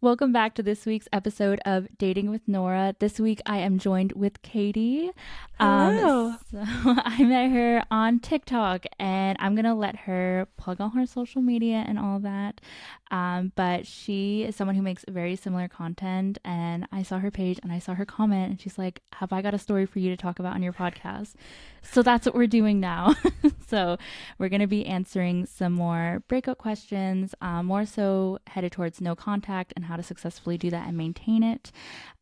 Welcome back to this week's episode of Dating with Norah. This week I am joined with Katie. Hello. So I met her on TikTok and I'm going to let her plug all her social media and all that. But she is someone who makes very similar content, and I saw her page and I saw her comment and she's like, "Have I got a story for you to talk about on your podcast?" So that's what we're doing now. So we're going to be answering some more breakup questions, more so headed towards no contact and how to successfully do that and maintain it.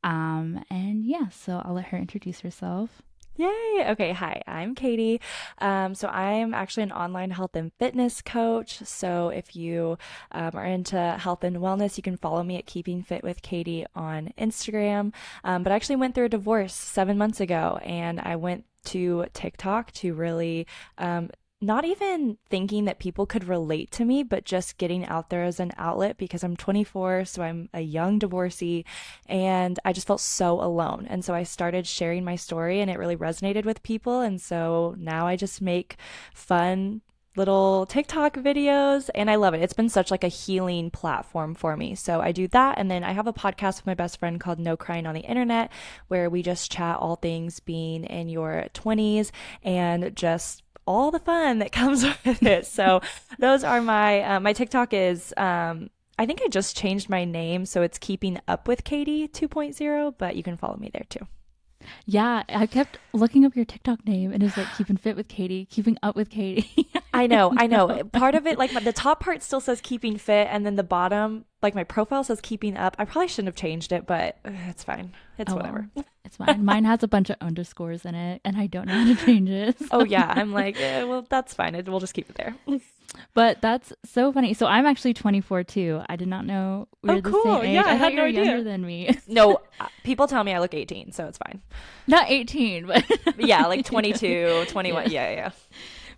And yeah, so I'll let her introduce herself. Yay. Okay. Hi, I'm Katie. So I'm actually an online health and fitness coach. So if you are into health and wellness, you can follow me at Keeping Fit with Katie on Instagram. But I actually went through a divorce 7 months ago, and I went to TikTok to really not even thinking that people could relate to me, but just getting out there as an outlet because I'm 24, so I'm a young divorcee, and I just felt so alone. And so I started sharing my story, and it really resonated with people. And so now I just make fun little TikTok videos, and I love it. It's been such like a healing platform for me. So I do that, and then I have a podcast with my best friend called No Crying on the Internet, where we just chat all things being in your 20s and just all the fun that comes with it. So those are my TikTok is I think I just changed my name, so it's Keeping Up with Katie 2.0, but you can follow me there too. Yeah, I kept looking up your TikTok name and it was like keeping fit with Katie, keeping up with Katie. I I know, I don't know. know. Part of it, like the top part still says Keeping Fit, and then the bottom, like my profile says Keeping Up. I probably shouldn't have changed it, but it's fine. It's Oh well, whatever. it's fine. Mine has a bunch of underscores in it and I don't know how to change it. Oh So. yeah, I'm like, well, that's fine. We'll just keep it there. But that's so funny. So I'm actually 24 too. I did not know we Oh, were the same cool. Yeah, age. I I thought had you no were younger idea. than me. No, people tell me I look 18, so it's fine. Not 18, but Yeah, like 22, 21. yeah. Yeah, yeah.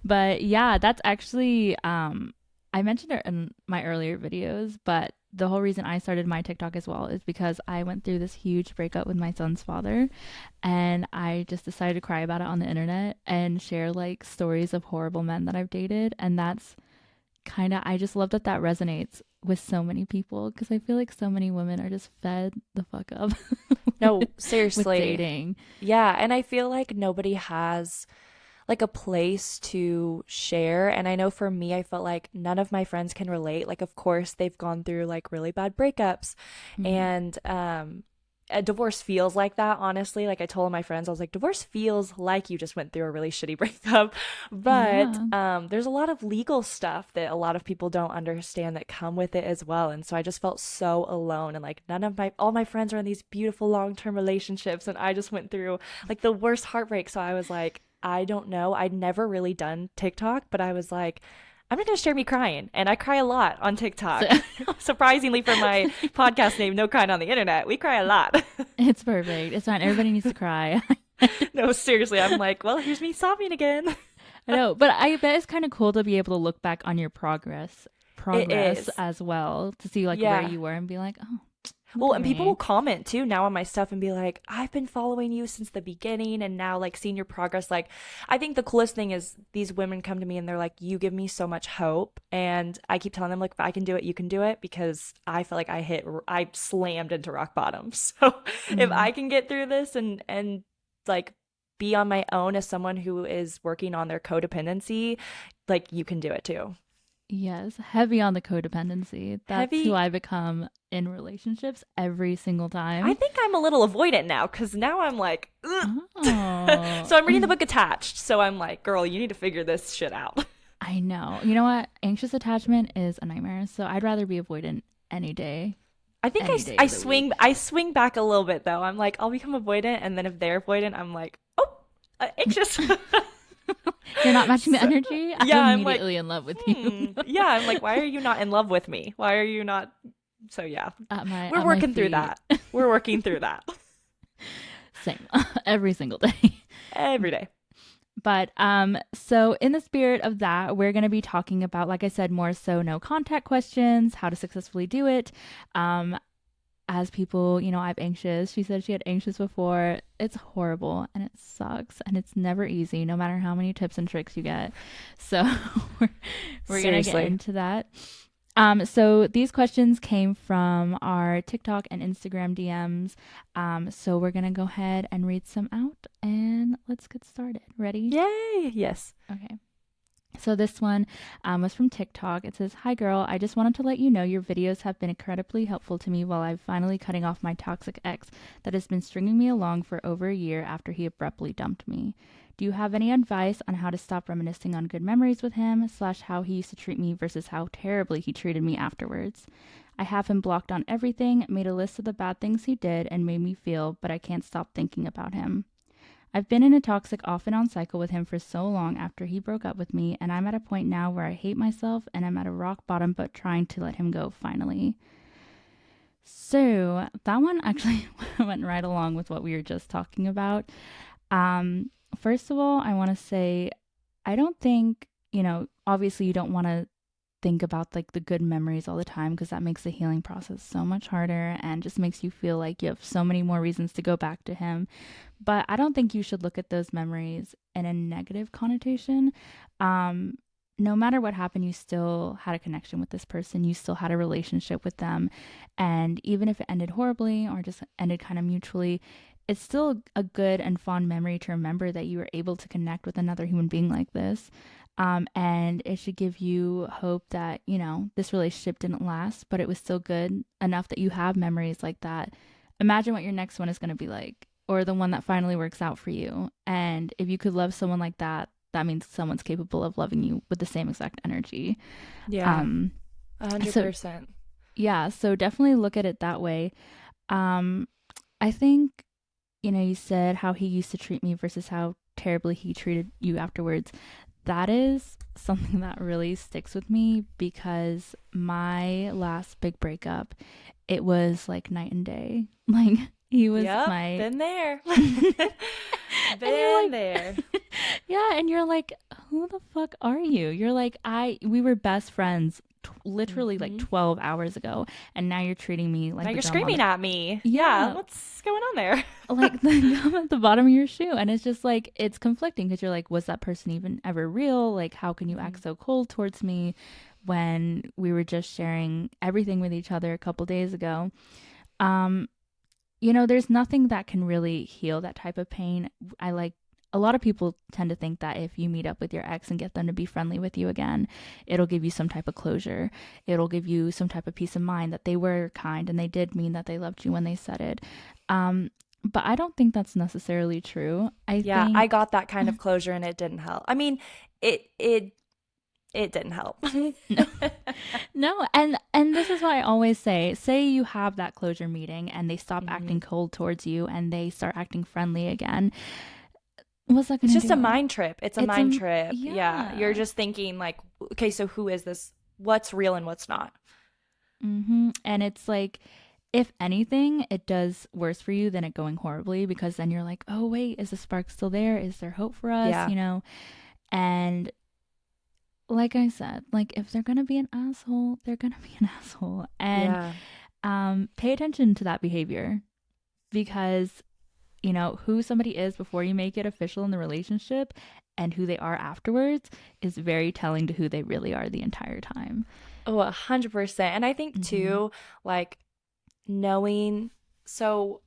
But yeah, that's actually I mentioned it in my earlier videos, but the whole reason I started my TikTok as well is because I went through this huge breakup with my son's father, and I just decided to cry about it on the internet and share like stories of horrible men that I've dated. And that's kind of, I just love that that resonates with so many people because I feel like so many women are just fed the fuck up No, with seriously. dating. Yeah, and I feel like nobody has like a place to share. And I know for me, I felt like none of my friends can relate. Like, of course, they've gone through like really bad breakups, Mm-hmm. and a divorce feels like that, honestly. Like I told my friends, I was like, divorce feels like you just went through a really shitty breakup. But Yeah. there's a lot of legal stuff that a lot of people don't understand that come with it as well. And so I just felt so alone, and like all my friends are in these beautiful long-term relationships, and I just went through like the worst heartbreak. So I was like, I don't know. I'd never really done TikTok, but I was like, I'm not gonna share me crying, and I cry a lot on So TikTok. Surprisingly, for my podcast name, No Crying on the Internet, we cry a lot. it's perfect. It's fine. Everybody needs to cry. No, seriously, I'm like, well, here's me sobbing again. I know, but I bet it's kind of cool to be able to look back on your It progress is. as well to see like where Yeah. you were and be like, oh, look Well, at and people will me. comment too now on my stuff and be like, I've been following you since the beginning, and now like seeing your progress. Like, I think the coolest thing is these women come to me and they're like, you give me so much hope. And I keep telling them, like, if I can do it, you can do it, because I feel like I slammed into rock bottom. So if Mm. I can get through this and like be on my own as someone who is working on their codependency, like, you can do it too. Yes, heavy on the codependency. That's who Heavy. I become in relationships every single I time. think I'm a little avoidant now, because now I'm like, ugh. Oh, So I'm reading the book Attached. So I'm like, girl, you need to figure this shit out. I know. You know what? Anxious attachment is a nightmare. So I'd rather be avoidant I think any day of the week. I swing back a little bit though. I'm like, I'll become avoidant, and then if they're avoidant, I'm like, oh, anxious. You're not matching the So, energy. I'm yeah, I'm like, immediately in love with you. yeah, I'm like, why are you not in love with me? Why are you not? So yeah, At we're my working through feet. that. We're working through that Same. Every single day. every day. But so in the spirit of that, we're going to be talking about, like I said, more so no contact questions, how to successfully do it. Um as people, I'm anxious. She said she had anxious before. It's horrible and it sucks and it's never easy, no matter how many tips and tricks you get. So we're gonna get Seriously. into that. So these questions came from our TikTok and Instagram DMs. So we're gonna go ahead and read some out and let's get started. Ready? Yay! Yes. Okay. So this one was from TikTok. It says, "Hi girl, I just wanted to let you know your videos have been incredibly helpful to me while I'm finally cutting off my toxic ex that has been stringing me along for over a year after he abruptly dumped me. Do you have any advice on how to stop reminiscing on good memories with him, slash how he used to treat me versus how terribly he treated me afterwards? I have him blocked on everything, made a list of the bad things he did and made me feel, but I can't stop thinking about him. I've been in a toxic off and on cycle with him for so long after he broke up with me, and I'm at a point now where I hate myself and I'm at a rock bottom but trying to let him go finally." So that one actually went right along with what we were just talking about. Um, First of all, I want to say I don't think, obviously you don't want to think about like the good memories all the time because that makes the healing process so much harder and just makes you feel like you have so many more reasons to go back to him. But I don't think you should look at those memories in a negative connotation. Um, no matter what happened, you still had a connection with this person. You still had a relationship with them. And even if it ended horribly or just ended kind of mutually, it's still a good and fond memory to remember that you were able to connect with another human being like this. And it should give you hope that, this relationship didn't last, but it was still good enough that you have memories like that. Imagine what your next one is going to be like, or the one that finally works out for you. And if you could love someone like that, that means someone's capable of loving you with the same exact energy. Yeah, Um, so 100%. yeah, so definitely look at it that way. Um, I think, you said how he used to treat me versus how terribly he treated you afterwards. That is something that really sticks with me because my last big breakup, it was like night and day. Like he was Yep, my been there. and you're Been like there. yeah, and you're like, who the fuck are you? You're like, we were best friends literally like Hmm. 12 hours ago, and now you're treating me Now like the you're gum on screaming the, at me. Yeah, yeah, what's going on there? like the gum at the bottom of your shoe. And it's just like, it's conflicting because you're like, was that person even ever real? Like, how can you Mhm. act so cold towards me when we were just sharing everything with each other a couple days ago? Um, there's nothing that can really heal that type of pain. I like a lot of people tend to think that if you meet up with your ex and get them to be friendly with you again, it'll give you some type of closure. It'll give you some type of peace of mind that they were kind and they did mean that they loved you when they said it. Um, but I don't think that's necessarily true. I Yeah, I think got that kind of closure and it didn't help. I mean, it it didn't help. no, no, and this is why I always say you have that closure meeting and they stop Hmm. acting cold towards you and they start acting friendly again. What's that It's gonna just a do? mind trip. It's a It's mind a trip. Yeah, you're yeah. just thinking like, okay, so who is this? What's real and what's not? And it's like, if anything, it does worse for you than it going horribly because then you're like, oh wait, is the spark still there? Is there hope for us? Yeah. And like I said, like if they're gonna be an asshole, they're gonna be an asshole, and Yeah. pay attention to that behavior because who somebody is before you make it official in the relationship and who they are afterwards is very telling to who they really are the entire time. Oh, 100%. And I think Mm-hmm. too, like knowing, so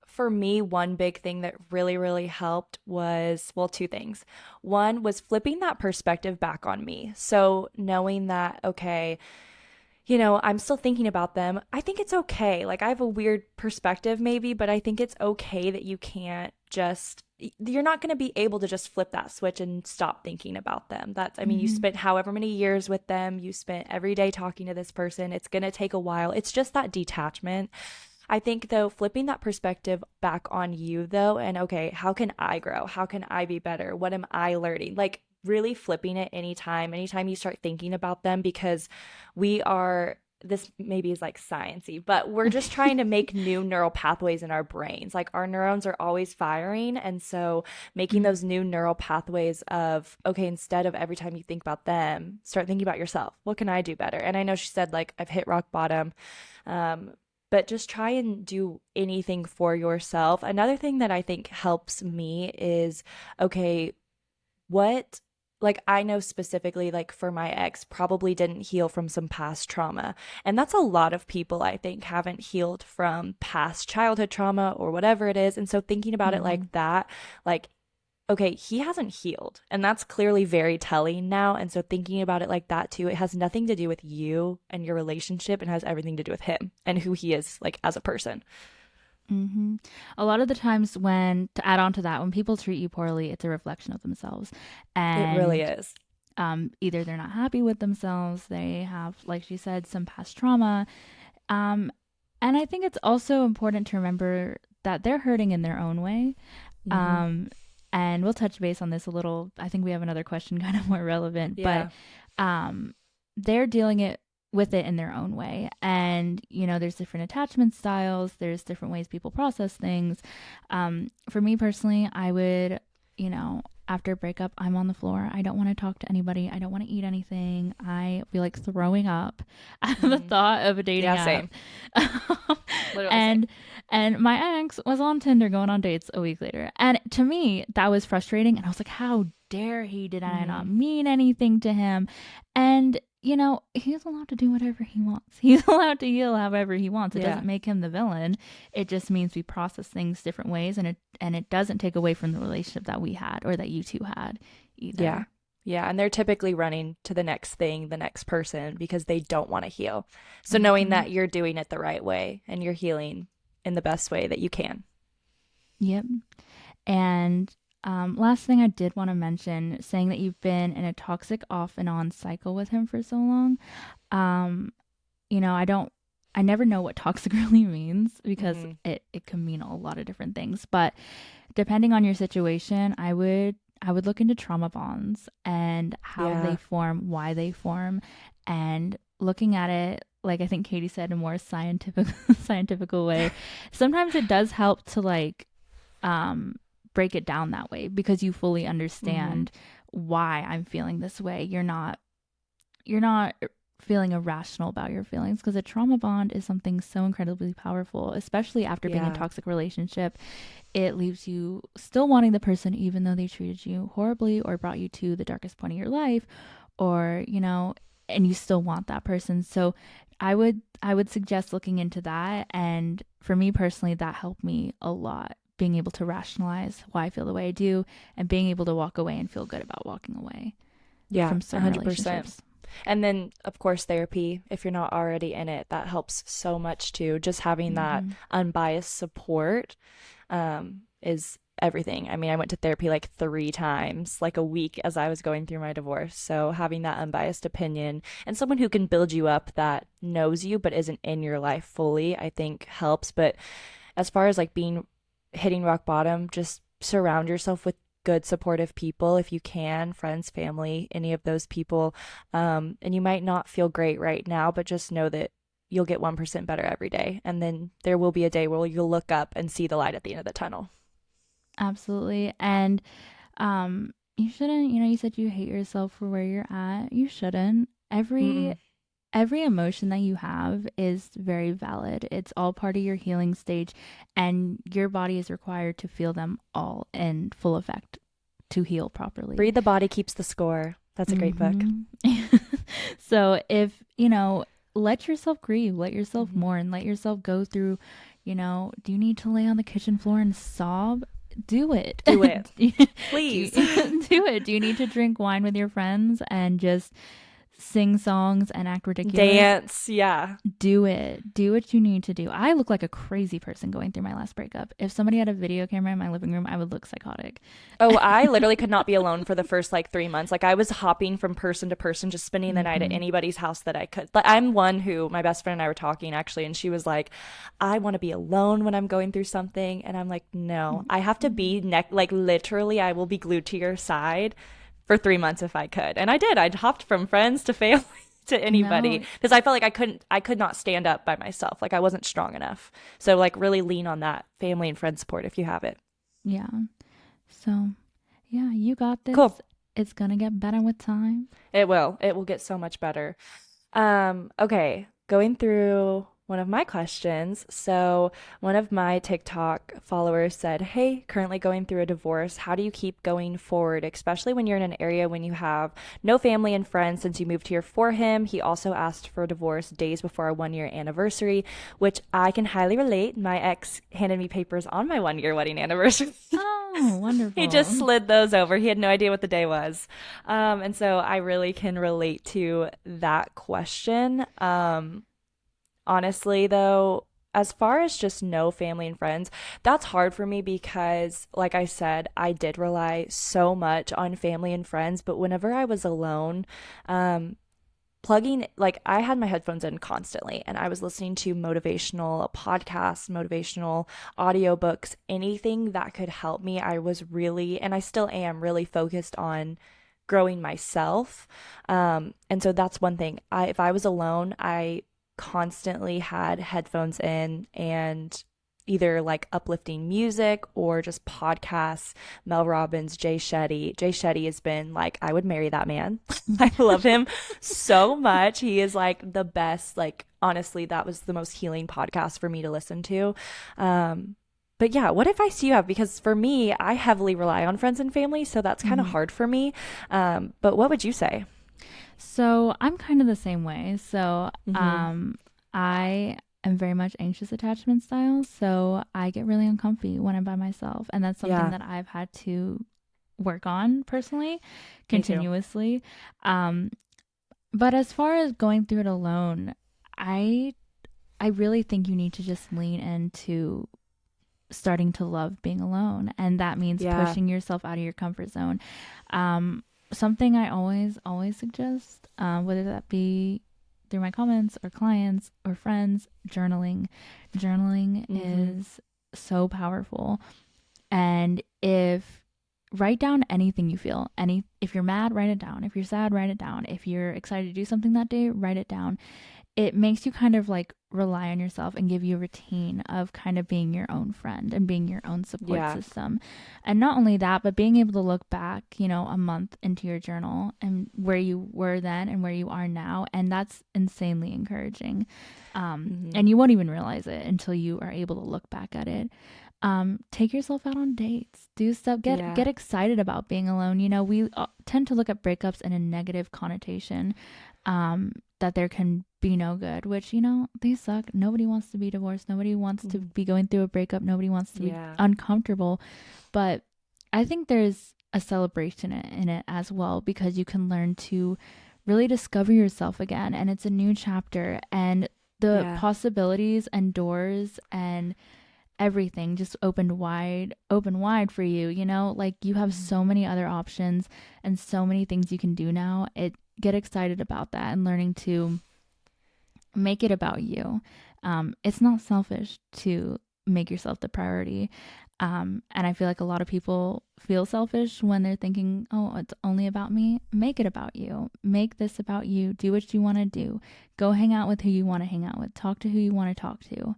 for me, one big thing that really, really helped was, well, two things. One was flipping that perspective back on me. So knowing that, okay, I'm still thinking about them. I think it's okay. Like, I have a weird perspective, maybe, but I think it's okay that you can't just, you're not going to be able to just flip that switch and stop thinking about them. I mean, you Mm-hmm. spent however many years with them, you spent every day talking to this person. It's going to take a while. It's just that detachment. I think, though, flipping that perspective back on you, though, and okay, how can I grow? How can I be better? What am I learning? Like, really flipping it anytime you start thinking about them, because we are, this maybe is like sciencey, but we're just trying to make new neural pathways in our brains. Like our neurons are always firing. And so making those new neural pathways of, okay, instead of every time you think about them, start thinking about yourself. What can I do better? And I know she said, like, I've hit rock bottom. Um, but just try and do anything for yourself. Another thing that I think helps me is, okay, what like I know specifically like for my ex probably didn't heal from some past trauma. And that's a lot of people I think haven't healed from past childhood trauma or whatever it is. And so thinking about it Mm-hmm. like that, like okay, he hasn't healed. And that's clearly very telling now. And so thinking about it like that too, it has nothing to do with you and your relationship and has everything to do with him and who he is like as a person. Mm-hmm. A lot of the times, when to add on to that, when people treat you poorly, it's a reflection of themselves, It really and is. either they're not happy with themselves, they have, like she said, some past trauma, um, and I think it's also important to remember that they're hurting in their own way. Hmm. Um, and we'll touch base on this a little. I think we have another question kind of more relevant, but Yeah. um, they're dealing it with it in their own way. And, there's different attachment styles, there's different ways people process things. For me personally, I would, after a breakup, I'm on the floor. I don't want to talk to anybody. I don't want to eat anything. I feel like throwing up at the Hmm. thought of a dating Yeah, app. same. Literally same. and and my ex was on Tinder going on dates a week later. And to me, that was frustrating. And I was like, how dare he? Did I not Hmm. mean anything to him? And, he's allowed to do whatever he wants. He's allowed to heal however he wants. It Yeah. doesn't make him the villain. It just means we process things different ways, and it doesn't take away from the relationship that we had or that you two had Yeah. either. Yeah. And they're typically running to the next thing, the next person, because they don't want to heal. So knowing Mm-hmm. that you're doing it the right way and you're healing in the best way that you can. Yep. And last thing I did want to mention, saying that you've been in a toxic off and on cycle with him for so long. Um, I don't, I never know what toxic really means because Hmm. it can mean a lot of different things. But depending on your situation, I would look into trauma bonds and how they Yeah. form, why they form, and looking at it, like I think Katie said, in a more scientific scientifical way. Sometimes it does help to like um, break it down that way because you fully Hmm. understand why I'm feeling this way. You're not feeling irrational about your feelings because a trauma bond is something so incredibly powerful, especially after being in a Yeah. toxic relationship. It leaves you still wanting the person even though they treated you horribly or brought you to the darkest point of your life, or and you still want that person. So I would suggest looking into that, and for me personally that helped me a lot, being able to rationalize why I feel the way I do and being able to walk away and feel good about walking away Yeah. from certain 100%. relationships. And then, of course, therapy, if you're not already in it, that helps so much too. Just having that Mm-hmm. unbiased support is everything. I mean, I went to therapy like 3 times, like a week as I was going through my divorce. So having that unbiased opinion and someone who can build you up that knows you but isn't in your life fully, I think helps. But as far as like being hitting rock bottom, just surround yourself with good supportive people if you can, friends, family, any of those people. And you might not feel great right now, but just know that you'll get 1% better every day, and then there will be a day where you'll look up and see the light at the end of the tunnel. Absolutely. And you shouldn't, you said you hate yourself for where you're at. You shouldn't. Every Mm-mm. every emotion that you have is very valid. It's all part of your healing stage, and your body is required to feel them all in full effect to heal properly. Breathe the Body Keeps the Score. That's a great book. Hmm. So if, let yourself grieve, let yourself Hmm. mourn, let yourself go through, do you need to lay on the kitchen floor and sob? Do it. Do it, do please. do it. Do you need to drink wine with your friends and just sing songs and act ridiculous? Dance. Yeah. Do it. Do what you need to do. I look like a crazy person going through my last breakup. If somebody had a video camera in my living room, I would look psychotic. Oh, I literally could not be alone for the first like 3 months. Like I was hopping from person to person, just spending the night at Mm-hmm. anybody's house that I could. Like I'm one who my best friend and I were talking actually, and she was like, "I want to be alone when I'm going through something," and I'm like, "No, I have to be like literally, I will be glued to your side for 3 months if I could." And I did. I hopped from friends to family to anybody No, because I felt like I could not stand up by myself. Like I wasn't strong enough. So like really lean on that family and friend support if you have it. yeah. So, yeah, you got this. Cool. It's gonna get better with time. It will. It will get so much better. Okay. Going through. one of my questions. So, one of my TikTok followers said, "Hey, currently going through a divorce. How do you keep going forward, especially when you're in an area when you have no family and friends since you moved here for him?" He also asked for a divorce days before our 1 year anniversary, which I can highly relate. My ex handed me papers on my 1 year wedding anniversary. Oh, He just wonderful. slid those over. He had no idea what the day was. And so I really can relate to that question. Honestly, though, as far as just no family and friends, that's hard for me because, like I said, I did rely so much on family and friends. But whenever I was alone, um, like I had my headphones in constantly and I was listening to motivational podcasts, motivational audiobooks, anything that could help me. I was really, and I still am really focused on growing myself. And so that's one thing. If I was alone, I constantly had headphones in and either like uplifting music or just podcasts. Mel Robbins, Jay Shetty. Jay Shetty has been like, I would marry that man. I love him so much. He is like the best. Like, honestly, that was the most healing podcast for me to listen to. But yeah, what advice do you have? Because for me, I heavily rely on friends and family, so that's kind of Mhm. hard for me. But what would you say? So I'm kind of the same way. So Mm-hmm. I am very much anxious attachment style. So I get really uncomfy when I'm by myself. And that's something Yeah, that I've had to work on personally, me too. continuously. Um, but as far as going through it alone, I I really think you need to just lean into starting to love being alone, and that means Yeah. pushing yourself out of your comfort zone. Something I always suggest, whether that be through my comments or clients or friends, journaling Mm-hmm. is so powerful. And if write down anything you feel, any if you're mad, write it down. If you're sad, write it down. If you're excited to do something that day, write it down. It makes you kind of like rely on yourself and give you a routine of kind of being your own friend and being your own support Yeah. system. And not only that, but being able to look back, a month into your journal and where you were then and where you are now. And that's insanely encouraging. Mm-hmm. And you won't even realize it until you are able to look back at it. Take yourself out on dates, do stuff, Yeah. get excited about being alone. We tend to look at breakups in a negative connotation, that there can be no good, which, they suck. Nobody wants to be divorced. Nobody wants to Mm-hmm. be going through a breakup. Nobody wants to be Yeah. uncomfortable. But I think there's a celebration in it as well, because you can learn to really discover yourself again. And it's a new chapter. And the Yeah. possibilities and doors and everything just open wide for you, like you have Mm-hmm. so many other options and so many things you can do now. Get excited about that and learning to make it about you. It's not selfish to make yourself the priority. And I feel like a lot of people feel selfish when they're thinking, oh, it's only about me. Make it about you. Make this about you. Do what you want to do. Go hang out with who you want to hang out with. Talk to who you want to talk to.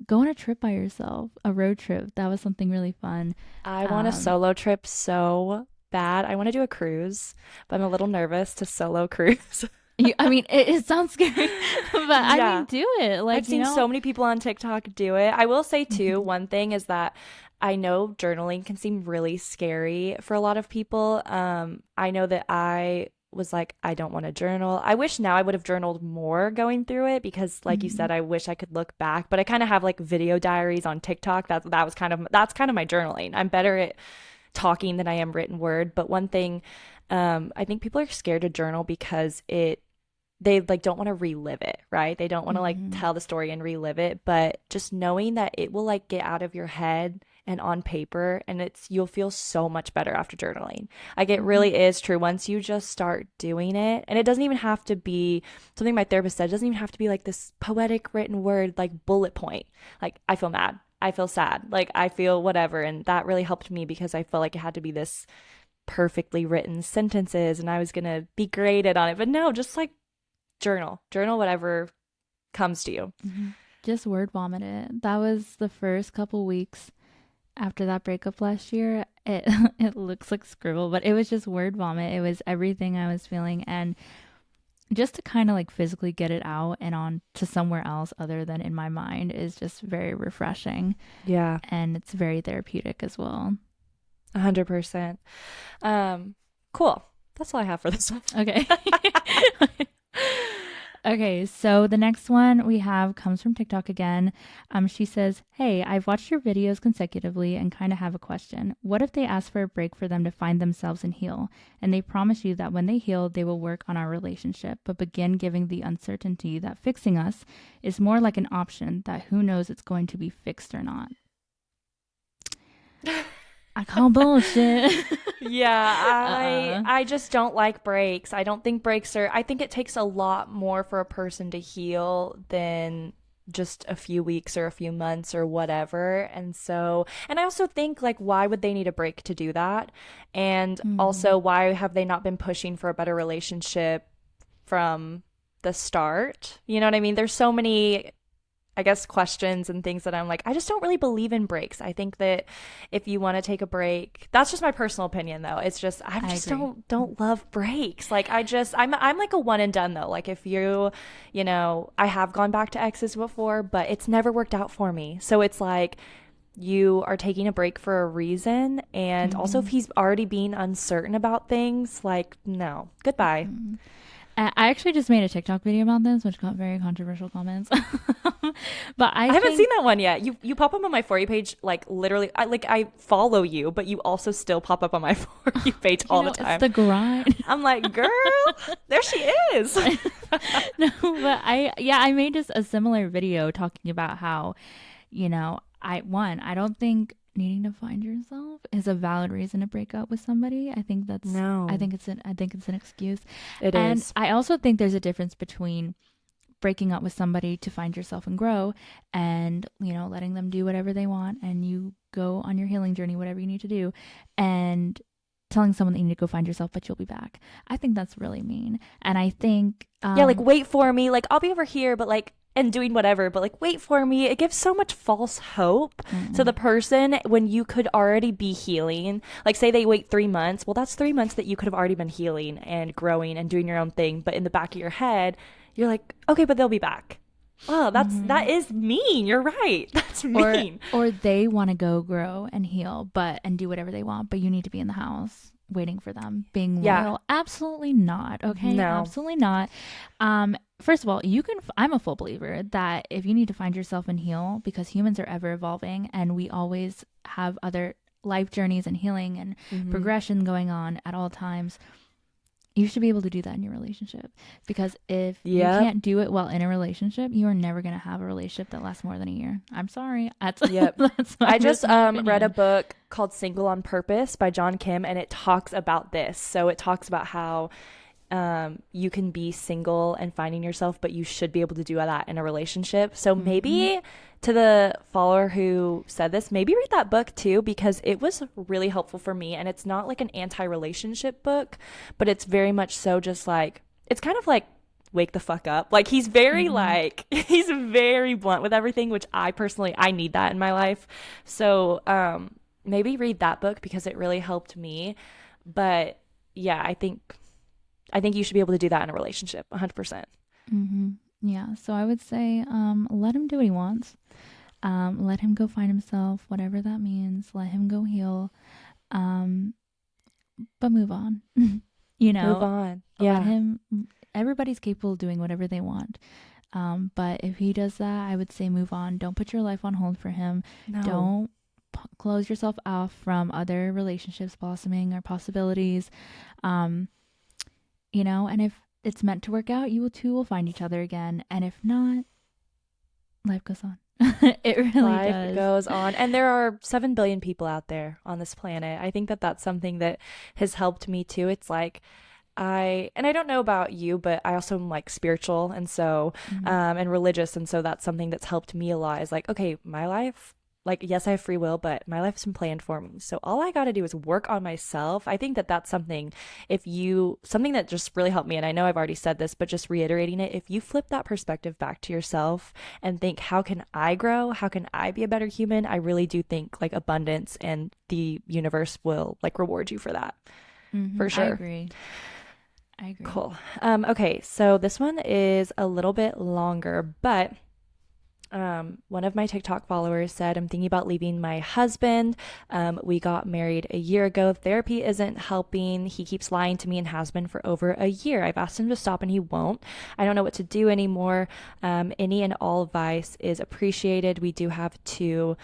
Go on a trip by yourself, a road trip. That was something really fun. I want a Um, solo trip so bad. I want to do a cruise, but I'm a little nervous to solo cruise. I mean, it sounds scary, but I mean, Yeah. do it. I've Like, seen so many people on TikTok do it. I will say too, mhm, one thing is that I know journaling can seem really scary for a lot of people. I know that I was like, I don't want to journal. I wish now I would have journaled more going through it because, like you mhm, said, I wish I could look back. But I kind of have like video diaries on TikTok. That's kind of my journaling. I'm better at talking than I am written word. But one thing, I think people are scared to journal because they like don't want to relive it, right? They don't want to like mhm, tell the story and relive it, but just knowing that it will like get out of your head and on paper and you'll feel so much better after journaling. Like it mhm, really is true once you just start doing it. And it doesn't even have to be something my therapist said, it doesn't even have to be like this poetic written word like bullet point. Like I feel mad, I feel sad, like I feel whatever, and that really helped me because I felt like it had to be this perfectly written sentences and I was going to be graded on it. But no, just like journal whatever comes to you. mhm. Just word vomit it. That was the first couple weeks after that breakup last year. It it looks like scribble, but it was just word vomit. It was everything I was feeling, and just to kind of like physically get it out and on to somewhere else other than in my mind is just very refreshing, Yeah, and it's very therapeutic as well. 100%. Um, cool. That's all I have for this one. Okay. Okay, so the next one we have comes from TikTok again. She says, "Hey, I've watched your videos consecutively and kind of have a question. What if they ask for a break for them to find themselves and heal, and they promise you that when they heal, they will work on our relationship, but begin giving the uncertainty that fixing us is more like an option that who knows it's going to be fixed or not?" I call bullshit. Yeah, I uh, I just don't like breaks. I don't think breaks are I think it takes a lot more for a person to heal than just a few weeks or a few months or whatever. And I also think like why would they need a break to do that? And mm, also why have they not been pushing for a better relationship from the start? You know what I mean? There's so many I guess questions and things that I'm like, I just don't really believe in breaks. I think that if you want to take a break, that's just my personal opinion though. It's just I I just agree. don't love breaks. Like I'm like a one and done though. Like if I have gone back to exes before, but it's never worked out for me. So it's like you are taking a break for a reason, and also if Mm-hmm. he's already being uncertain about things, like no. Goodbye. Mm-hmm. I actually just made a TikTok video about this, which got very controversial comments. But I I haven't seen think, that one yet. You pop up on my For You page like literally. I follow you, but you also still pop up on my For You page all the it's time. the grind. I'm like, girl, there she is. No, but I made just a similar video talking about how, I don't think needing to find yourself is a valid reason to break up with somebody. No, I think it's an excuse. it And is. I also think there's a difference between breaking up with somebody to find yourself and grow, and letting them do whatever they want and you go on your healing journey, whatever you need to do, and telling someone that you need to go find yourself but you'll be back. I think that's really mean, and I think Yeah, like wait for me. Like I'll be over here, but like and doing whatever, but like wait for me. It gives so much false hope to the mm, person when you could already be healing. Like say they wait 3 months. Well, that's 3 months that you could have already been healing and growing and doing your own thing. But in the back of your head, you're like, okay, but they'll be back. Oh, that mm-hmm. is mean. You're right. That's or mean. or they want to go grow and heal but and do whatever they want, but you need to be in the house waiting for them, being Yeah. loyal. Absolutely not. Okay, No. absolutely not. First of all, I'm a full believer that if you need to find yourself and heal, because humans are ever evolving and we always have other life journeys and healing and Hmm. progression going on at all times, you should be able to do that in your relationship, because if you Yep. can't do it while in a relationship, you are never going to have a relationship that lasts more than a year. I'm sorry. That's Yep. that's my I just personal read a opinion. book called Single on Purpose by John Kim, and it talks about this. So it talks about how you can be single and finding yourself, but you should be able to do that in a relationship. So Mm-hmm. maybe to the follower who said this, maybe read that book too, because it was really helpful for me. And it's not like an anti relationship book, but it's very much so just like, it's kind of like, wake the fuck up. Like he's very Mm-hmm. like he's very blunt with everything, which I personally I need that in my life. So maybe read that book because it really helped me. But yeah, I think you should be able to do that in a relationship 100%. Mm-hmm. Yeah. So I would say, let him do what he wants. Let him go find himself, whatever that means. Let him go heal. Um, but move on. you Move know, on. let Yeah. him. Everybody's capable of doing whatever they want. But if he does that, I would say move on. Don't put your life on hold for him. No. Don't close yourself off from other relationships blossoming or possibilities. Um, and if it's meant to work out, you two will find each other again. And if not, life goes on. It really Life does. goes on. And there are 7 billion people out there on this planet. I think that that's something that has helped me too. It's like and I don't know about you, but I also am like spiritual and so Mm-hmm. and religious, and so that's something that's helped me a lot. Is like, okay, my life, like yes, I have free will, but my life's been planned for me. So all I got to do is work on myself. I think that that's something something that just really helped me, and I know I've already said this, but just reiterating it, if you flip that perspective back to yourself and think, how can I grow? How can I be a better human? I really do think like abundance and the universe will like reward you for that. Mm-hmm. For I sure. agree. I agree. Cool. Okay, so this one is a little bit longer, but one of my TikTok followers said, I'm thinking about leaving my husband. We got married a year ago. Therapy isn't helping. He keeps lying to me and has been for over a year. I've asked him to stop and he won't. I don't know what to do anymore. Any and all advice is appreciated. We do have two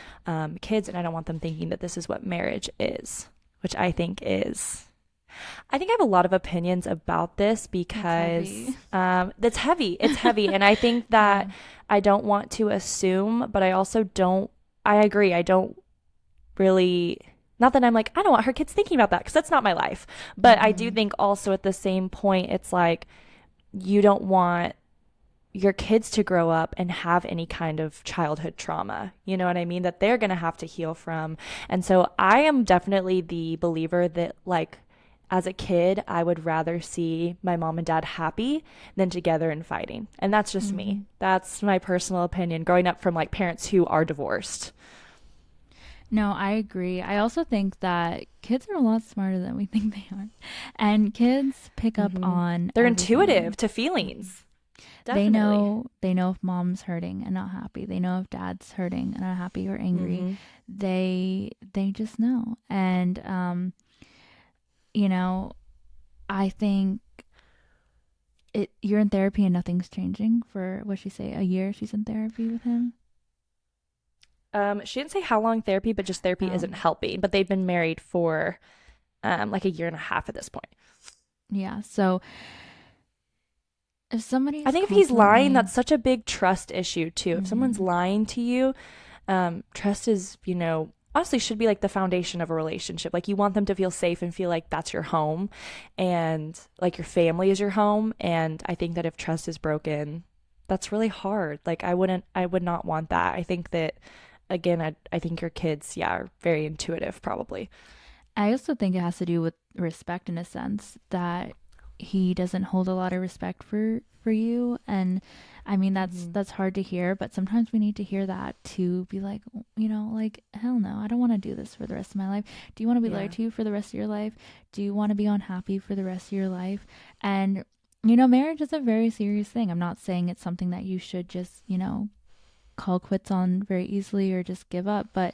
kids, and I don't want them thinking that this is what marriage is, which I think I have a lot of opinions about this That's because heavy. that's heavy. It's heavy. And I think Yeah. that I don't want to assume, but I also don't, I agree. I don't really, not that I'm like, I don't want her kids thinking about that because that's not my life. But I do Mm-hmm. think also at the same point, it's like you don't want your kids to grow up and have any kind of childhood trauma. You know what I mean? That they're going to have to heal from. And so I am definitely the believer that, like, as a kid, I would rather see my mom and dad happy than together and fighting. And that's just me. Mm-hmm. That's my personal opinion growing up from like parents who are divorced. No, I agree. I also think that kids are a lot smarter than we think they are. And kids pick up Hmm. on They're everything. intuitive to Mhm. feelings. They Definitely. know they know if mom's hurting and not happy. They know if dad's hurting and not happy or angry. Hmm. They just know. And you know, I think you're in therapy and nothing's changing for what she say, a year she's in therapy with him. She didn't say how long therapy, but just therapy isn't Um helping. But they've been married for like a year and a half at this point. yeah, so if I somebody's think if he's lying, constantly that's such a big trust issue too. If someone's mhm, lying to you, trust is, honestly should be like the foundation of a relationship. Like you want them to feel safe and feel like that's your home and like your family is your home. And I think that if trust is broken, that's really hard. Like I would not want that. I think that again, I think your kids, yeah, are very intuitive probably. I also think it has to do with respect in a sense that he doesn't hold a lot of respect for you, and I mean Hmm. that's hard to hear, but sometimes we need to hear that to be like, like hell no, I don't want to do this for the rest of my life. Do you want to be lied Yeah. to you for the rest of your life? Do you want to be unhappy for the rest of your life? And marriage is a very serious thing. I'm not saying it's something that you should just, call quits on very easily or just give up, but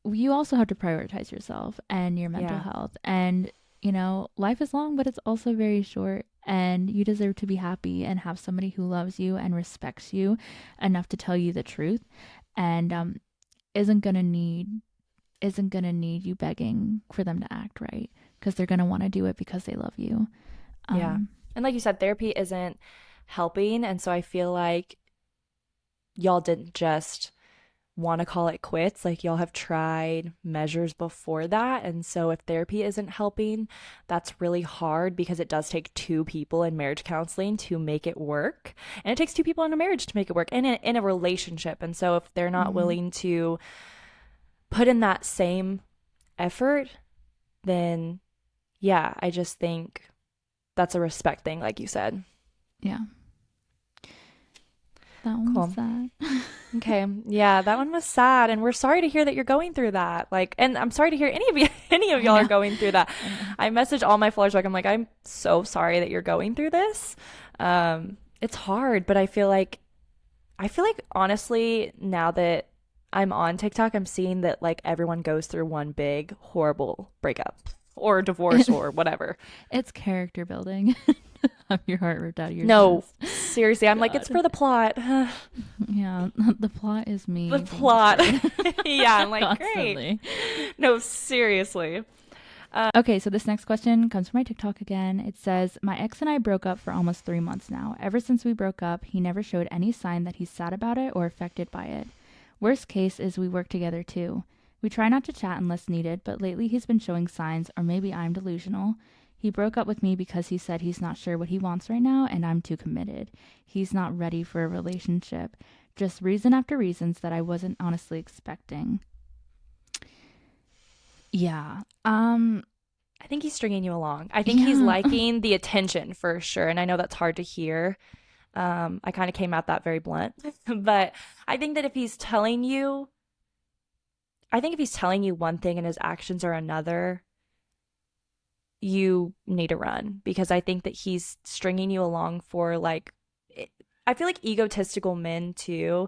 you also have to prioritize yourself and your mental Yeah. health. And, life is long, but it's also very short. And you deserve to be happy and have somebody who loves you and respects you enough to tell you the truth and isn't gonna need isn't gonna need you begging for them to act right because they're gonna want to do it because they love you. Yeah. Um, And like you said, therapy isn't helping. And so I feel like y'all didn't just want to call it quits. Like y'all have tried measures before that. And so if therapy isn't helping, that's really hard because it does take two people in marriage counseling to make it work. And it takes two people in a marriage to make it work and in a relationship. And so if they're not mhm. willing to put in that same effort, then yeah, I just think that's a respect thing, like you said. Yeah, that one was Cool. sad. Okay. Yeah, that one was sad, and we're sorry to hear that you're going through that. Like, and I'm sorry to hear any of you, any of I y'all are know. going through that. I know. I message all my followers like, I'm like, I'm so sorry that you're going through this. It's hard, but I feel like honestly, now that I'm on TikTok, I'm seeing that like everyone goes through one big horrible breakup or divorce or whatever. It's character building. Have your heart ripped out of your No, chest. seriously, I'm like, it's God. for the plot. Yeah, the plot is The me being plot. destroyed Yeah, I'm like, great. constantly. No, seriously. Okay, so this next question comes from my TikTok again. It says, my ex and I broke up for almost 3 months now. Ever since we broke up, he never showed any sign that he's sad about it or affected by it. Worst case is we work together too. We try not to chat unless needed, but lately he's been showing signs, or maybe I'm delusional. He broke up with me because he said he's not sure what he wants right now and I'm too committed. He's not ready for a relationship. Just reason after reasons that I wasn't honestly expecting. Yeah. I think he's stringing you along. I think he's Yeah. liking the attention for sure. And I know that's hard to hear. I kind of came at that very blunt. But I think that if he's telling you one thing and his actions are another, you need to run, because I think that he's stringing you along for like, I feel like egotistical men too,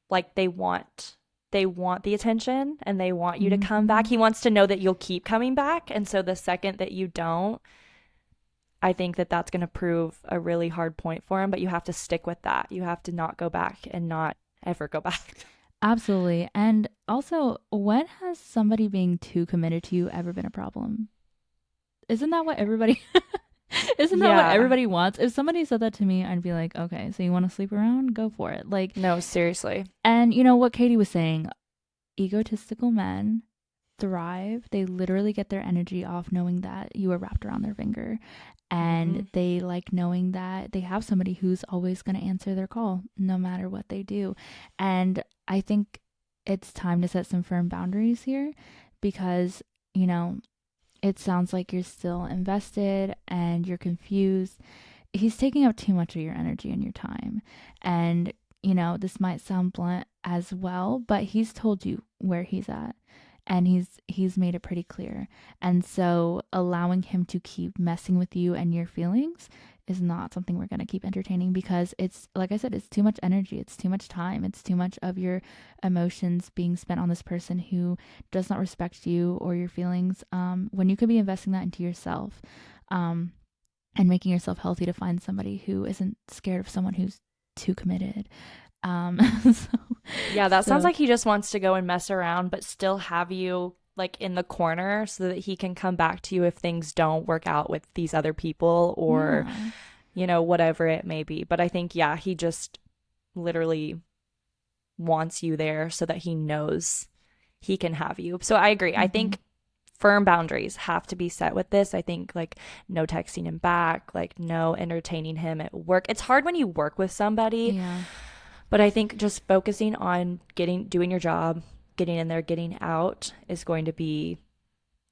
like they want the attention and they want you to come back. Hmm. He wants to know that you'll keep coming back. And so the second that you don't, I think that that's going to prove a really hard point for him, but you have to stick with that. You have to not go back and not ever go back. Absolutely. And also, when has somebody being too committed to you ever been a problem? Isn't that what everybody isn't that what Yeah. everybody wants? If somebody said that to me, I'd be like, okay, so you want to sleep around? Go for it. Like, No, seriously. and you know what Katie was saying, egotistical men thrive. They literally get their energy off knowing that you are wrapped around their finger. Hmm. And they like knowing that they have somebody who's always going to answer their call no matter what they do. And I think it's time to set some firm boundaries here because, you know, it sounds like you're still invested and you're confused. He's taking up too much of your energy and your time. And, you know, this might sound blunt as well, but he's told you where he's at and he's made it pretty clear. And so allowing him to keep messing with you and your feelings is not something we're going to keep entertaining because it's like I said, it's too much energy, it's too much time, it's too much of your emotions being spent on this person who does not respect you or your feelings, when you could be investing that into yourself, um, and making yourself healthy to find somebody who isn't scared of someone who's too committed. So, Yeah, that sounds so like he just wants to go and mess around, but still have you like in the corner so that he can come back to you if things don't work out with these other people or, yeah. whatever it may be. But I think, yeah, he just literally wants you there so that he knows he can have you. So I agree. I Mm-hmm. think firm boundaries have to be set with this. I think like no texting him back, like no entertaining him at work. It's hard when you work with somebody, Yeah. but I think just focusing on doing your job, getting in there, getting out is going to be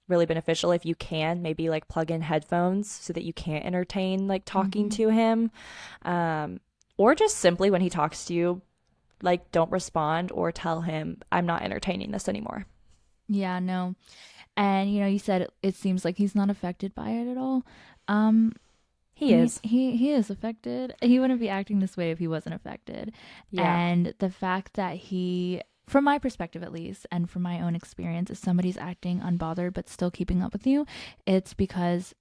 really beneficial if you can maybe like plug in headphones so that you can't entertain like talking Mm-hmm. to him, um, or just simply when he talks to you, like don't respond or tell him I'm not entertaining this anymore. Yeah, no. And you know, you said it seems like he's not affected by it at all. Um, He is. he is affected. He wouldn't be acting this way if he wasn't affected. Yeah. And the fact that he, from my perspective at least, and from my own experience, if somebody's acting unbothered but still keeping up with you, it's because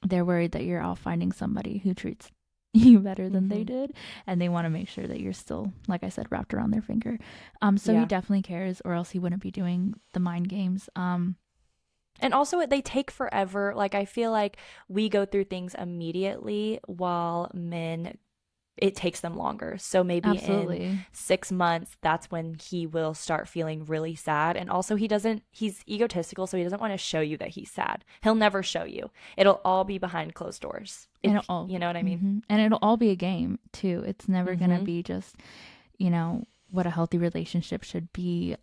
they're worried that you're off finding somebody who treats you better than they Hmm. did, and they want to make sure that you're still, like I said, wrapped around their finger. So he Yeah. definitely cares, or else he wouldn't be doing the mind games. And also, they take forever. Like, I feel like we go through things immediately while men, it takes them longer. So maybe in Absolutely. 6 months, that's when he will start feeling really sad. And also, he's egotistical, so he doesn't want to show you that he's sad. He'll never show you. It'll all be behind closed doors, And if you know what I mean. and it'll all be a game too. It's never gonna Hmm. be just, you know, what a healthy relationship should be.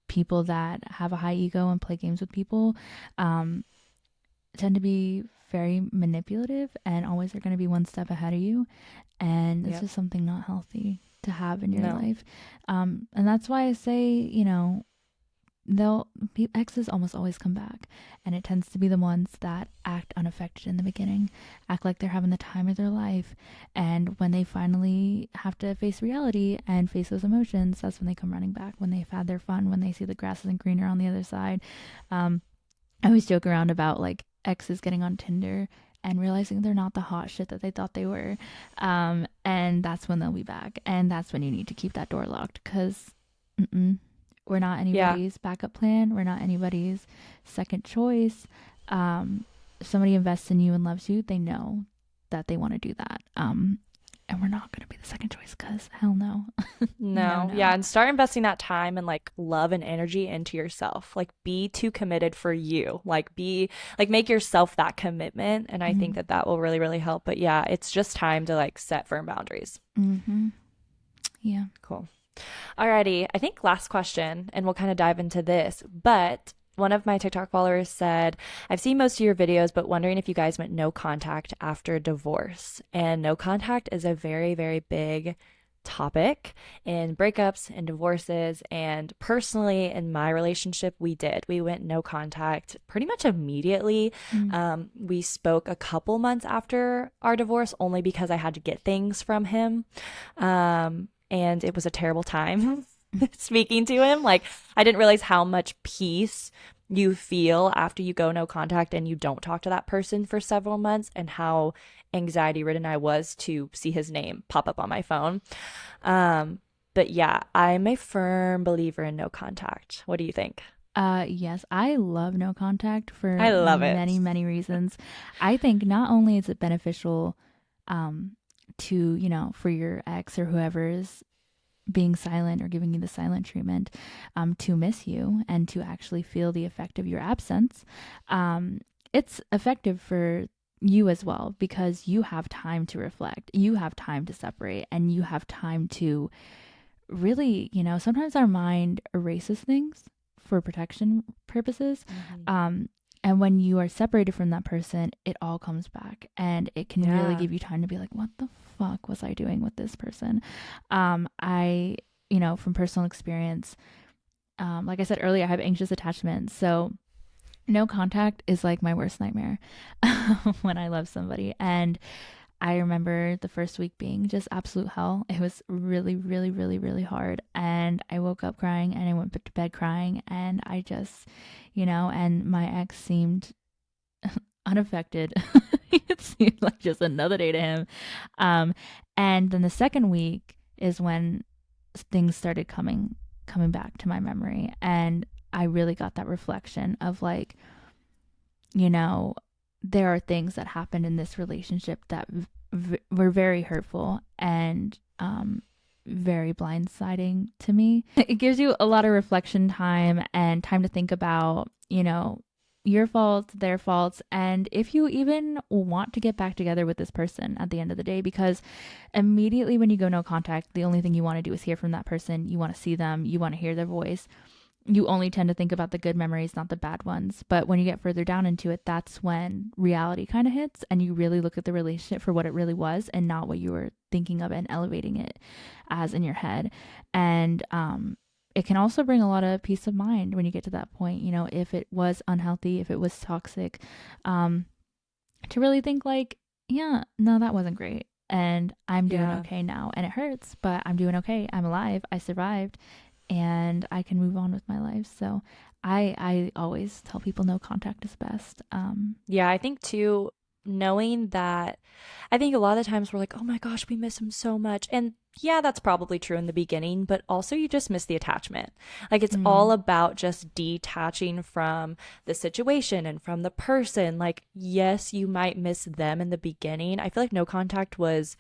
People that have a high ego and play games with people, um, tend to be very manipulative and always are going to be one step ahead of you. And it's Yep. just something not healthy to have in your No. life. And that's why I say, you know, they'll exes almost always come back, and it tends to be the ones that act unaffected in the beginning, act like they're having the time of their life, and when they finally have to face reality and face those emotions, that's when they come running back, when they've had their fun, when they see the grass isn't greener on the other side. I always joke around about like exes getting on Tinder and realizing they're not the hot shit that they thought they were, and that's when they'll be back, and that's when you need to keep that door locked because we're not Yeah. anybody's backup plan. We're not anybody's second choice. If somebody invests in you and loves you, they know that they want to do that. And we're not going to be the second choice because hell no. No, No, yeah, no. and start investing that time and like love and energy into yourself. Like be too committed for you. Like make yourself that commitment, and I think Mm-hmm. that that will really really help. But yeah, it's just time to like set firm boundaries. Mm-hmm. Yeah. Cool. Alrighty, I think last question, and we'll kind of dive into this. But one of my TikTok followers said, I've seen most of your videos, but wondering if you guys went no contact after divorce. And no contact is a very, very big topic in breakups and divorces. And personally, in my relationship, we did. We went no contact pretty much immediately. Mm. We spoke a couple months after our divorce only because I had to get things from him. And it was a terrible time speaking to him. Like, I didn't realize how much peace you feel after you go no contact and you don't talk to that person for several months, and how anxiety ridden I was to see his name pop up on my phone. Um, but yeah, I'm a firm believer in no contact. What do you think? Yes, I love no contact I for love it. many, many reasons. I think not only is it beneficial, um, to, for your ex or whoever is being silent or giving you the silent treatment, to miss you and to actually feel the effect of your absence. It's effective for you as well because you have time to reflect, you have time to separate, and you have time to really, sometimes our mind erases things for protection purposes. Hmm. Um, and when you are separated from that person, it all comes back and it can really Yeah. give you time to be like, what the fuck was I doing with this person? I, from personal experience, like I said earlier, I have anxious attachment. So no contact is like my worst nightmare when I love somebody. And I remember the first week being just absolute hell. It was really, really, really, really hard. And I woke up crying and I went to bed crying. And I just, and my ex seemed unaffected. It seemed like just another day to him. Um, and then the second week is when things started coming back to my memory. And I really got that reflection of like, you know, there are things that happened in this relationship that were very hurtful and very blindsiding to me. It gives you a lot of reflection time and time to think about, your faults, their faults, and if you even want to get back together with this person at the end of the day, because immediately when you go no contact, the only thing you want to do is hear from that person. You want to see them, you want to hear their voice. You only tend to think about the good memories, not the bad ones. But when you get further down into it, that's when reality kind of hits and you really look at the relationship for what it really was and not what you were thinking of and elevating it as in your head. And it can also bring a lot of peace of mind when you get to that point, if it was unhealthy, if it was toxic, um, to really think like, yeah, no, that wasn't great. And I'm doing Yeah. okay now. And it hurts, but I'm doing okay. I'm alive. I survived and I can move on with my life. So I always tell people no contact is best. Yeah, I think too, knowing that, I think a lot of the times we're like, oh my gosh, we miss him so much. And yeah, that's probably true in the beginning, but also you just miss the attachment. Like, it's all Mm, about just detaching from the situation and from the person. Like, yes, you might miss them in the beginning. I feel like no contact was,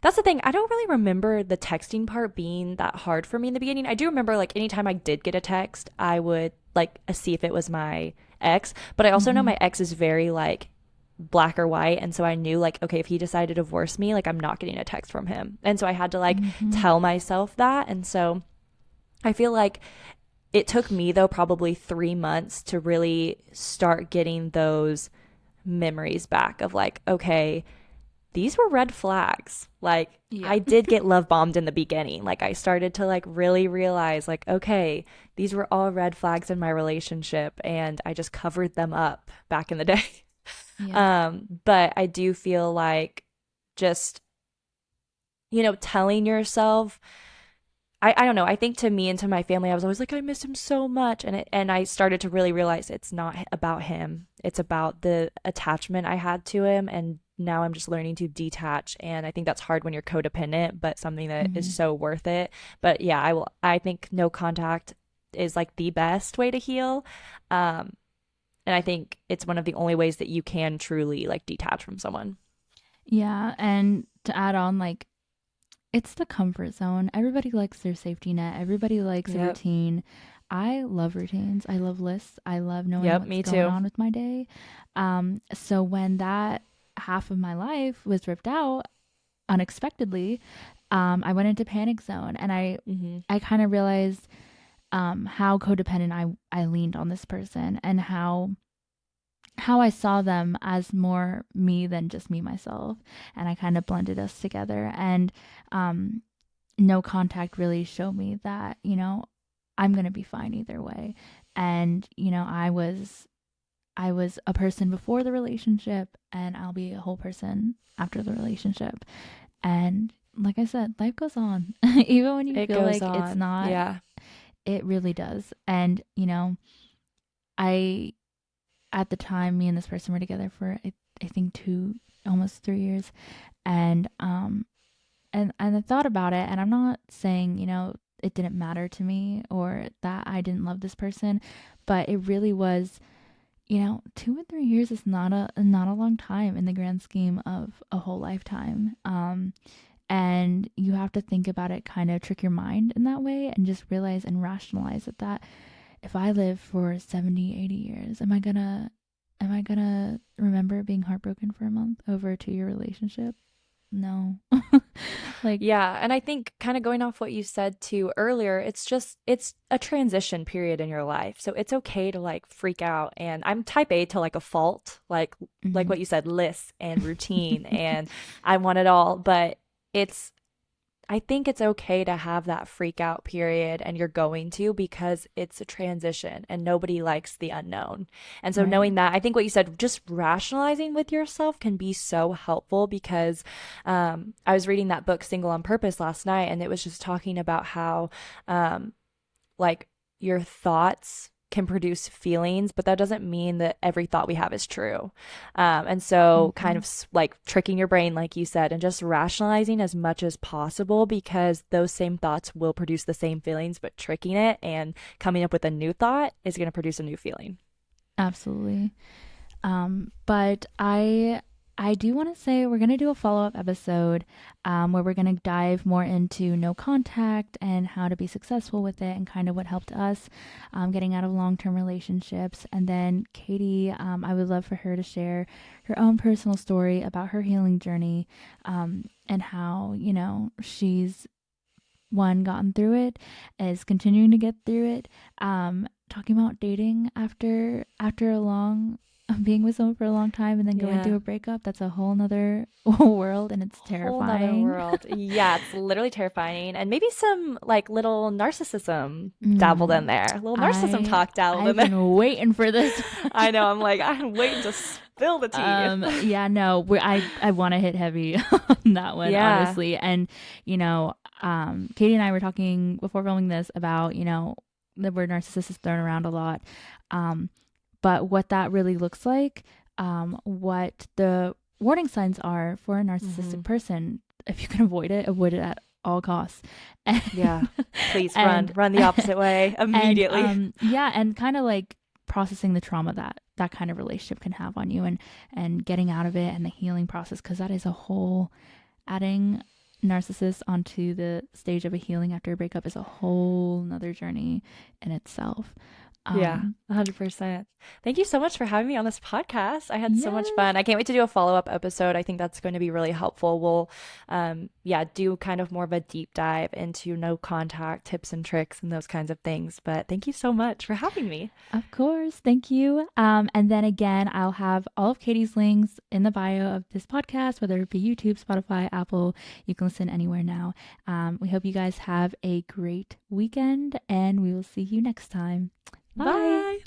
that's the thing. I don't really remember the texting part being that hard for me in the beginning. I do remember like anytime I did get a text, I would like see if it was my ex, but I also know mm-hmm, my ex is very like black or white, and so I knew like, okay, if he decided to divorce me, like I'm not getting a text from him. And so I had to like mm-hmm. tell myself that. And so I feel like it took me though probably 3 months to really start getting those memories back of like, okay, these were red flags. Like, Yeah. I did get love bombed in the beginning. Like, I started to like really realize like, okay, these were all red flags in my relationship and I just covered them up back in the day. Yeah. But I do feel like just, telling yourself, I don't know. I think to me and to my family, I was always like, I miss him so much. And I started to really realize it's not about him. It's about the attachment I had to him. And now I'm just learning to detach. And I think that's hard when you're codependent, but something that is Mm-hmm. so worth it. But yeah, I think no contact is like the best way to heal. Um, and I think it's one of the only ways that you can truly like detach from someone. Yeah. And to add on, like, it's the comfort zone. Everybody likes their safety net. Everybody likes a Yep. routine. I love routines. I love lists. I love knowing Yep. what's Me going too. on with my day. So when that half of my life was ripped out unexpectedly, I went into panic zone, and Hmm. I kind of realized how codependent I leaned on this person, and how I saw them as more me than just me myself, and I kind of blended us together. And um, no contact really showed me that, I'm going to be fine either way. And, I was a person before the relationship, and I'll be a whole person after the relationship. And like I said, life goes on. Even when you It feel goes like it's on. not, Yeah. it really does. And, I, at the time, me and this person were together for, I think, almost 3 years. And, and I thought about it, and I'm not saying, it didn't matter to me or that I didn't love this person, but it really was, 2 and 3 years is not a long time in the grand scheme of a whole lifetime. And you have to think about it, kind of trick your mind in that way, and just realize and rationalize that if I live for 70, 80 years, am I gonna remember being heartbroken for a month over a 2 year relationship? No. Like, Yeah, and I think kind of going off what you said too earlier, it's a transition period in your life. So it's okay to like freak out, and I'm type A to like a fault, like mhm. what you said, lists and routine and I want it all, but it's I think it's okay to have that freak out period, and you're going to, because it's a transition and nobody likes the unknown. And so Right. knowing that, I think what you said, just rationalizing with yourself can be so helpful because I was reading that book Single on Purpose last night, and it was just talking about how um, like your thoughts can produce feelings, but that doesn't mean that every thought we have is true. And so, kind Mhm. of like tricking your brain, like you said, and just rationalizing as much as possible, because those same thoughts will produce the same feelings, but tricking it and coming up with a new thought is going to produce a new feeling. Absolutely. But I do want to say we're gonna do a follow up episode, where we're gonna dive more into no contact and how to be successful with it, and kind of what helped us, getting out of long term relationships. And then Katie, I would love for her to share her own personal story about her healing journey, and how she's gotten through it, is continuing to get through it, talking about dating after a long being with someone for a long time and then going Yeah. through a breakup. That's a whole nother world, and it's Whole nother terrifying. world. Yeah, it's literally terrifying. And maybe some like little narcissism dabbled in mm, there. A little narcissism I talk dabbled in I've there. been waiting for this. I know. I'm like, I'm waiting to spill the tea. Yeah, no, I want to hit heavy on that one, Yeah. honestly. And Katie and I were talking before filming this about the word narcissist is thrown around a lot, um but what that really looks like, what the warning signs are for a Hmm. narcissistic person. If you can avoid it at all costs. and Yeah. Please and run the opposite way and immediately. yeah, and kind of like processing the trauma that kind of relationship can have on you, and getting out of it, and the healing process, because that is a whole, adding narcissists onto the stage of a healing after a breakup is a whole nother journey in itself. Yeah, um 100%. Thank you so much for having me on this podcast. I had so much yes. fun. I can't wait to do a follow-up episode. I think that's going to be really helpful. We'll, yeah, do kind of more of a deep dive into no contact tips and tricks and those kinds of things. But thank you so much for having me. Of course, thank you. And then again, I'll have all of Katie's links in the bio of this podcast, whether it be YouTube, Spotify, Apple. You can listen anywhere now. We hope you guys have a great weekend, and we will see you next time. Bye. Bye.